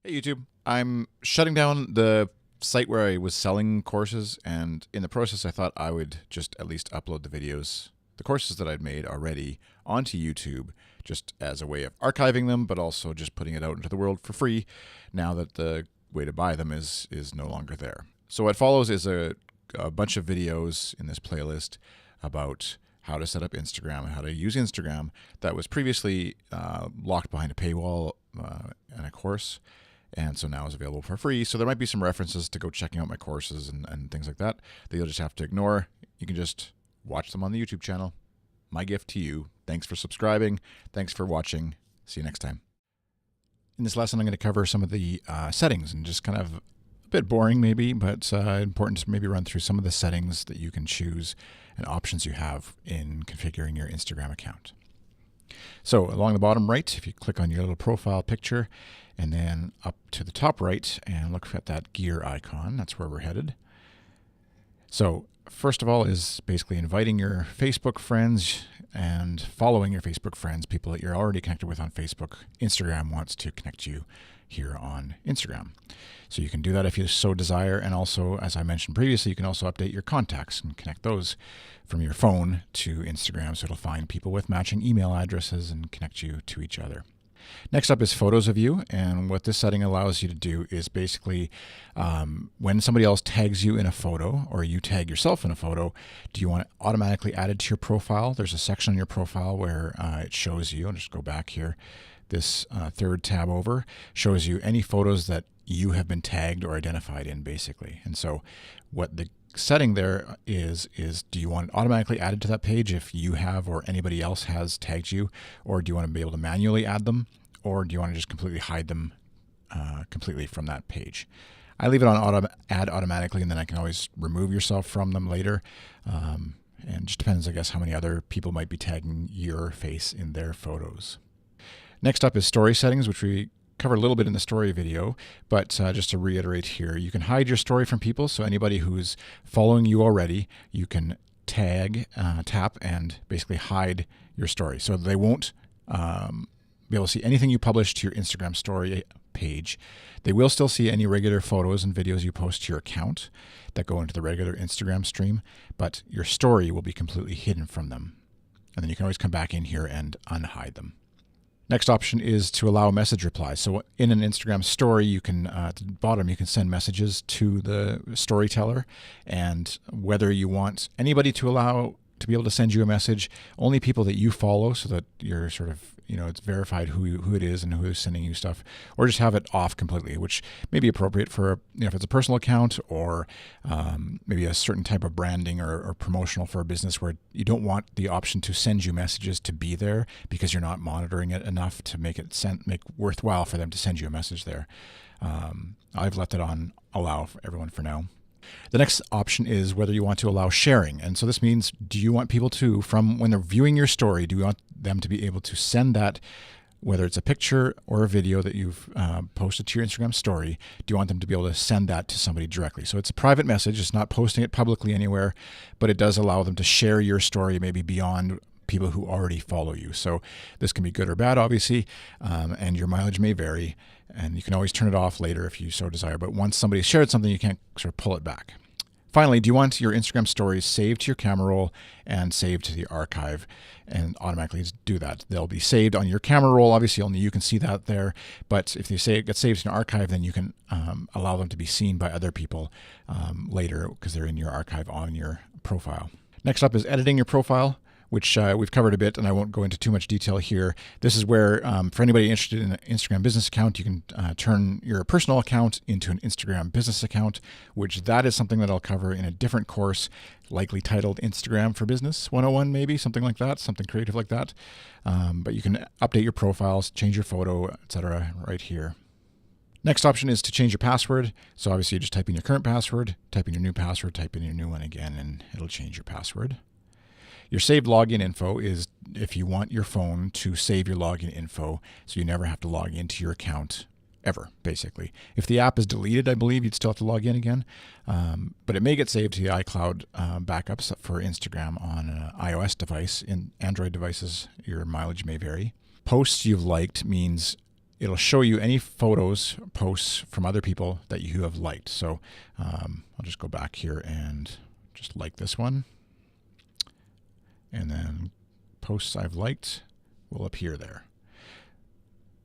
Hey YouTube, I'm shutting down the site where I was selling courses, and in the process I thought I would just at least upload the videos, the courses that I'd made already, onto YouTube just as a way of archiving them, but also just putting it out into the world for free now that the way to buy them is no longer there. So what follows is a bunch of videos in this playlist about how to set up Instagram and how to use Instagram that was previously locked behind a paywall in a course, and so now is available for free. So there might be some references to go checking out my courses and things like that you'll just have to ignore. You can just watch them on the YouTube channel. My gift to you. Thanks for subscribing. Thanks for watching. See you next time. In this lesson, I'm going to cover some of the settings, and just kind of a bit boring maybe, but important to maybe run through some of the settings that you can choose and options you have in configuring your Instagram account. So along the bottom right, if you click on your little profile picture and then up to the top right and look at that gear icon, that's where we're headed. So first of all is basically inviting your Facebook friends and following your Facebook friends, people that you're already connected with on Facebook. Instagram wants to connect you here on Instagram. So you can do that if you so desire. And also, as I mentioned previously, you can also update your contacts and connect those from your phone to Instagram. So it'll find people with matching email addresses and connect you to each other. Next up is photos of you. And what this setting allows you to do is basically when somebody else tags you in a photo or you tag yourself in a photo, do you want it automatically added to your profile? There's a section on your profile where it shows you, I'll just go back here. This third tab over shows you any photos that you have been tagged or identified in, basically. And so what the setting there is do you want it automatically added to that page if you have or anybody else has tagged you, or do you want to be able to manually add them, or do you want to just completely hide them completely from that page? I leave it on add automatically, and then I can always remove yourself from them later. And it just depends, I guess, how many other people might be tagging your face in their photos. Next up is story settings, which we covered a little bit in the story video, but just to reiterate here, you can hide your story from people. So anybody who's following you already, you can tap and basically hide your story. So they won't be able to see anything you publish to your Instagram story page. They will still see any regular photos and videos you post to your account that go into the regular Instagram stream, but your story will be completely hidden from them. And then you can always come back in here and unhide them. Next option is to allow message replies. So in an Instagram story, you can, at the bottom, you can send messages to the storyteller, and whether you want anybody to be able to send you a message, only people that you follow, so that you're sort of, it's verified who it is and who is sending you stuff, or just have it off completely, which may be appropriate for, if it's a personal account, or maybe a certain type of branding or promotional for a business where you don't want the option to send you messages to be there because you're not monitoring it enough to make it make worthwhile for them to send you a message there. I've left it on allow for everyone for now. The next option is whether you want to allow sharing. And so this means, do you want people to, from when they're viewing your story, do you want them to be able to send that, whether it's a picture or a video that you've posted to your Instagram story, do you want them to be able to send that to somebody directly? So it's a private message. It's not posting it publicly anywhere, but it does allow them to share your story maybe beyond people who already follow you. So this can be good or bad, obviously, and your mileage may vary, and you can always turn it off later if you so desire. But once somebody shared something, you can't sort of pull it back. Finally, do you want your Instagram stories saved to your camera roll and saved to the archive, and automatically do that? They'll be saved on your camera roll. Obviously, only you can see that there. But if they say it gets saved to an archive, then you can allow them to be seen by other people later because they're in your archive on your profile. Next up is editing your profile, which we've covered a bit, and I won't go into too much detail here. This is where, for anybody interested in an Instagram business account, you can turn your personal account into an Instagram business account, which that is something that I'll cover in a different course, likely titled Instagram for Business 101, maybe, something like that, something creative like that. But you can update your profiles, change your photo, etc. right here. Next option is to change your password. So obviously you just type in your current password, type in your new password, type in your new one again, and it'll change your password. Your saved login info is if you want your phone to save your login info so you never have to log into your account ever, basically. If the app is deleted, I believe you'd still have to log in again, but it may get saved to the iCloud backups for Instagram on an iOS device. In Android devices, your mileage may vary. Posts you've liked means it'll show you any photos, posts from other people that you have liked. So I'll just go back here and just like this one. And then posts I've liked will appear there.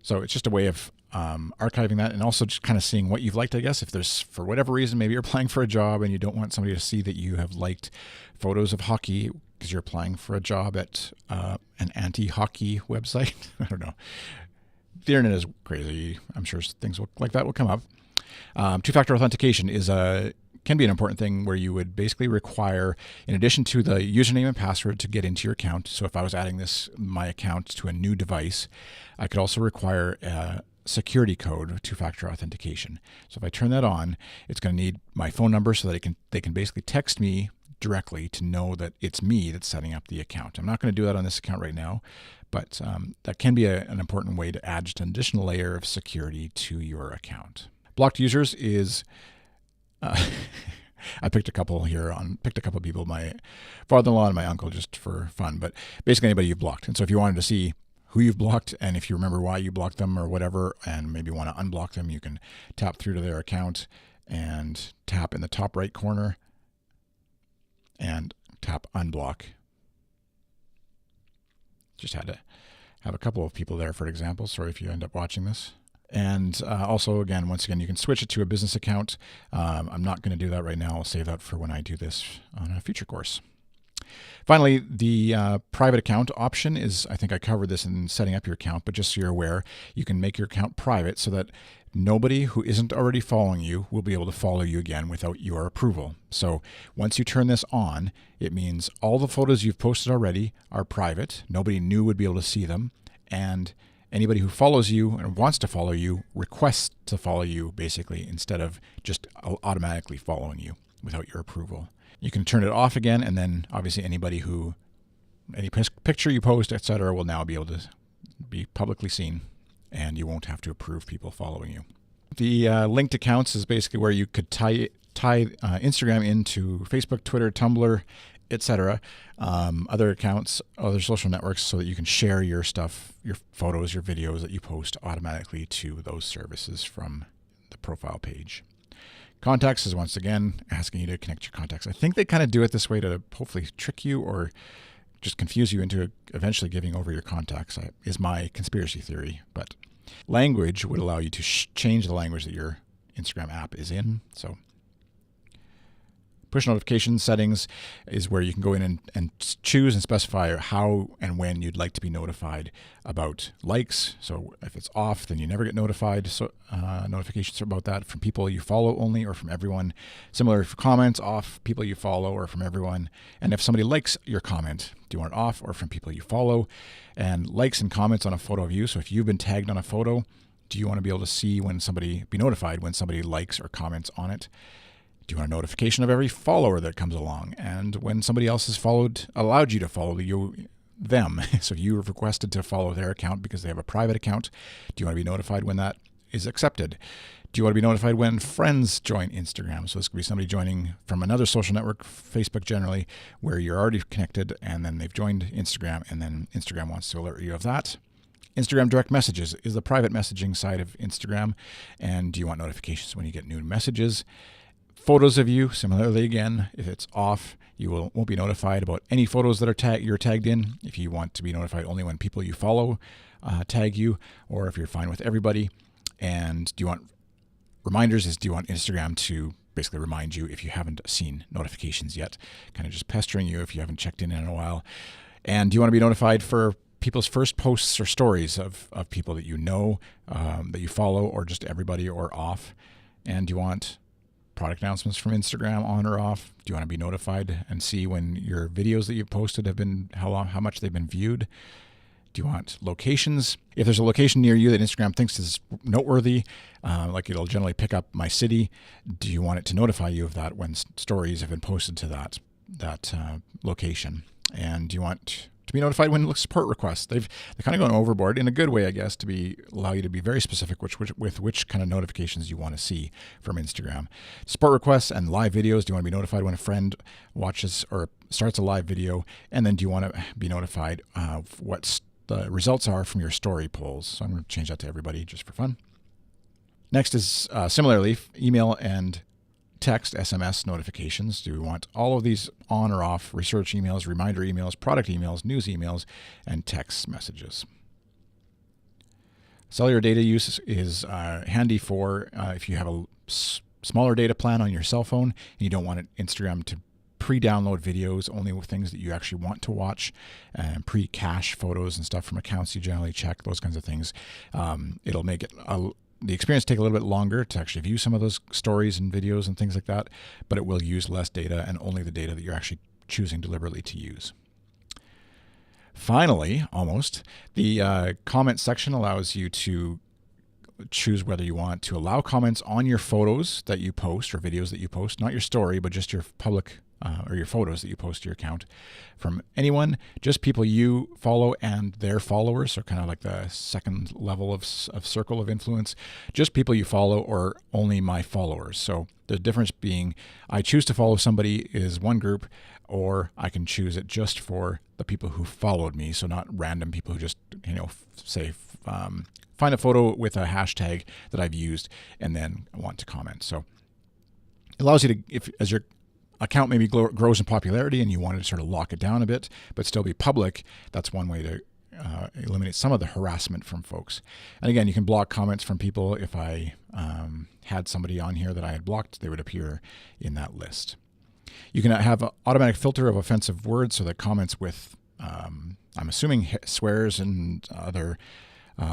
So it's just a way of archiving that, and also just kind of seeing what you've liked, I guess. If there's, for whatever reason, maybe you're applying for a job and you don't want somebody to see that you have liked photos of hockey because you're applying for a job at an anti-hockey website. I don't know. The internet is crazy. I'm sure things like that will come up. Two-factor authentication can be an important thing, where you would basically require, in addition to the username and password to get into your account. So if I was adding my account to a new device, I could also require a security code, two-factor authentication. So if I turn that on, it's going to need my phone number so that they can basically text me directly to know that it's me that's setting up the account. I'm not going to do that on this account right now, but that can be an important way to add just an additional layer of security to your account. Blocked users is I picked a couple people, my father-in-law and my uncle, just for fun, but basically anybody you've blocked. And so if you wanted to see who you've blocked, and if you remember why you blocked them or whatever, and maybe want to unblock them, you can tap through to their account and tap in the top right corner and tap unblock. Just had to have a couple of people there for example. Sorry if you end up watching this. And also, once again, you can switch it to a business account. I'm not going to do that right now. I'll save that for when I do this on a future course. Finally, the private account option is, I think I covered this in setting up your account, but just so you're aware, you can make your account private so that nobody who isn't already following you will be able to follow you again without your approval. So once you turn this on, it means all the photos you've posted already are private. Nobody new would be able to see them. And anybody who follows you and wants to follow you requests to follow you, basically, instead of just automatically following you without your approval. You can turn it off again, and then obviously any picture you post, etc., will now be able to be publicly seen, and you won't have to approve people following you. The linked accounts is basically where you could tie Instagram into Facebook, Twitter, Tumblr, etc., other accounts, other social networks, so that you can share your stuff, your photos, your videos that you post automatically to those services from the profile page. Contacts is, once again, asking you to connect your contacts. I think they kind of do it this way to hopefully trick you or just confuse you into eventually giving over your contacts, is my conspiracy theory. But language would allow you to change the language that your Instagram app is in. So push notification settings is where you can go in and choose and specify how and when you'd like to be notified about likes. So if it's off, then you never get notified. So notifications about that from people you follow only, or from everyone. Similar for comments, off, people you follow or from everyone. And if somebody likes your comment, do you want it off or from people you follow? And likes and comments on a photo of you. So if you've been tagged on a photo, do you want to be able to see be notified when somebody likes or comments on it? Do you want a notification of every follower that comes along? And when somebody else has allowed you to follow them. So if you have requested to follow their account because they have a private account, do you want to be notified when that is accepted? Do you want to be notified when friends join Instagram? So this could be somebody joining from another social network, Facebook generally, where you're already connected, and then they've joined Instagram, and then Instagram wants to alert you of that. Instagram direct messages is the private messaging side of Instagram. And do you want notifications when you get new messages? Photos of you, similarly again, if it's off, you won't be notified about any photos that are you're tagged in. If you want to be notified only when people you follow tag you, or if you're fine with everybody. And do you want reminders? Do you want Instagram to basically remind you if you haven't seen notifications yet, kind of just pestering you if you haven't checked in a while? And do you want to be notified for people's first posts or stories of people that you know, that you follow, or just everybody, or off? And do you want product announcements from Instagram on or off? Do you want to be notified and see when your videos that you've posted have been, how much they've been viewed? Do you want locations? If there's a location near you that Instagram thinks is noteworthy, like it'll generally pick up my city, do you want it to notify you of that when stories have been posted to that location? And do you want to be notified when support requests? They're kind of going overboard in a good way, I guess, to allow you to be very specific with which kind of notifications you want to see from Instagram. Support requests and live videos. Do you want to be notified when a friend watches or starts a live video? And then do you want to be notified of what the results are from your story polls. So I'm going to change that to everybody just for fun. Next is similarly email and text, SMS notifications. Do we want all of these on or off? Research emails, reminder emails, product emails, news emails, and text messages. Cellular data use is handy for if you have a smaller data plan on your cell phone and you don't want Instagram to pre-download videos only with things that you actually want to watch, and pre-cache photos and stuff from accounts you generally check, those kinds of things. It'll make it the experience take a little bit longer to actually view some of those stories and videos and things like that, but it will use less data and only the data that you're actually choosing deliberately to use. Finally, almost, the comment section allows you to choose whether you want to allow comments on your photos that you post or videos that you post, not your story, but just your public or your photos that you post to your account from anyone, just people you follow and their followers, so kind of like the second level of circle of influence, just people you follow or only my followers. So the difference being I choose to follow somebody is one group, or I can choose it just for the people who followed me. So not random people who just, say, find a photo with a hashtag that I've used and then want to comment. So it allows you to, as your account maybe grows in popularity and you want to sort of lock it down a bit, but still be public, that's one way to eliminate some of the harassment from folks. And again, you can block comments from people. If I had somebody on here that I had blocked, they would appear in that list. You can have an automatic filter of offensive words so that comments with, I'm assuming, swears and other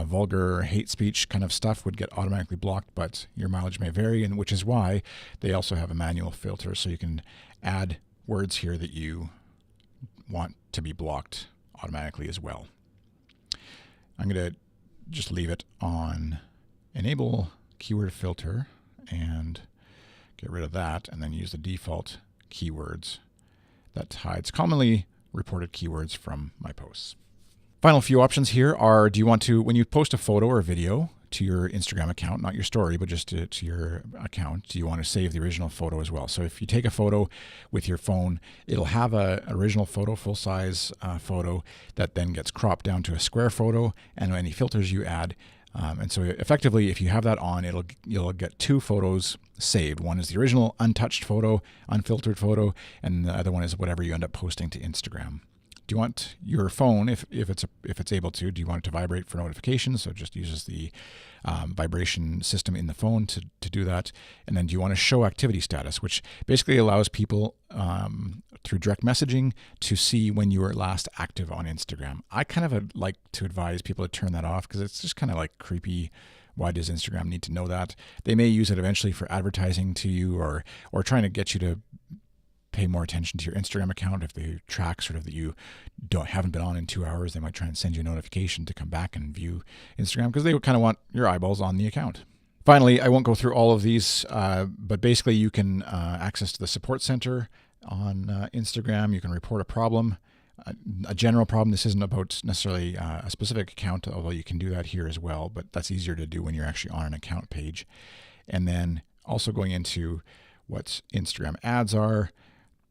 vulgar hate speech kind of stuff would get automatically blocked, but your mileage may vary, and which is why they also have a manual filter, so you can add words here that you want to be blocked automatically as well. I'm going to just leave it on enable keyword filter and get rid of that, and then use the default keywords that hides commonly reported keywords from my posts. Final few options here are, do you want to, when you post a photo or a video to your Instagram account, not your story, but just to your account, do you want to save the original photo as well? So if you take a photo with your phone, it'll have an original photo, full-size photo that then gets cropped down to a square photo, and any filters you add. And so effectively, if you have that on, you'll get two photos saved. One is the original untouched photo, unfiltered photo, and the other one is whatever you end up posting to Instagram. Do you want your phone, if it's able to, do you want it to vibrate for notifications? So it just uses the vibration system in the phone to do that. And then do you want to show activity status, which basically allows people through direct messaging to see when you were last active on Instagram. I kind of like to advise people to turn that off because it's just kind of like creepy. Why does Instagram need to know that? They may use it eventually for advertising to you or trying to get you to pay more attention to your Instagram account. If they track sort of that you haven't been on in 2 hours, they might try and send you a notification to come back and view Instagram because they kind of want your eyeballs on the account. Finally, I won't go through all of these, but basically you can access to the support center on Instagram. You can report a problem, a general problem. This isn't about necessarily a specific account, although you can do that here as well, but that's easier to do when you're actually on an account page. And then also going into what Instagram ads are,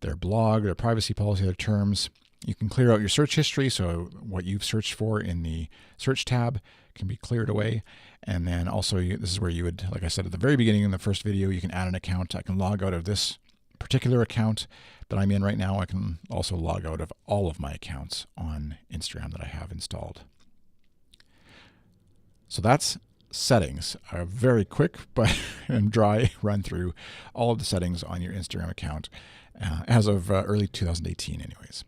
their blog, their privacy policy, their terms. You can clear out your search history, so what you've searched for in the search tab can be cleared away. And then also, this is where you would, like I said at the very beginning in the first video, you can add an account. I can log out of this particular account that I'm in right now. I can also log out of all of my accounts on Instagram that I have installed. So that's settings. A very quick but and dry run through all of the settings on your Instagram account as of early 2018 anyways.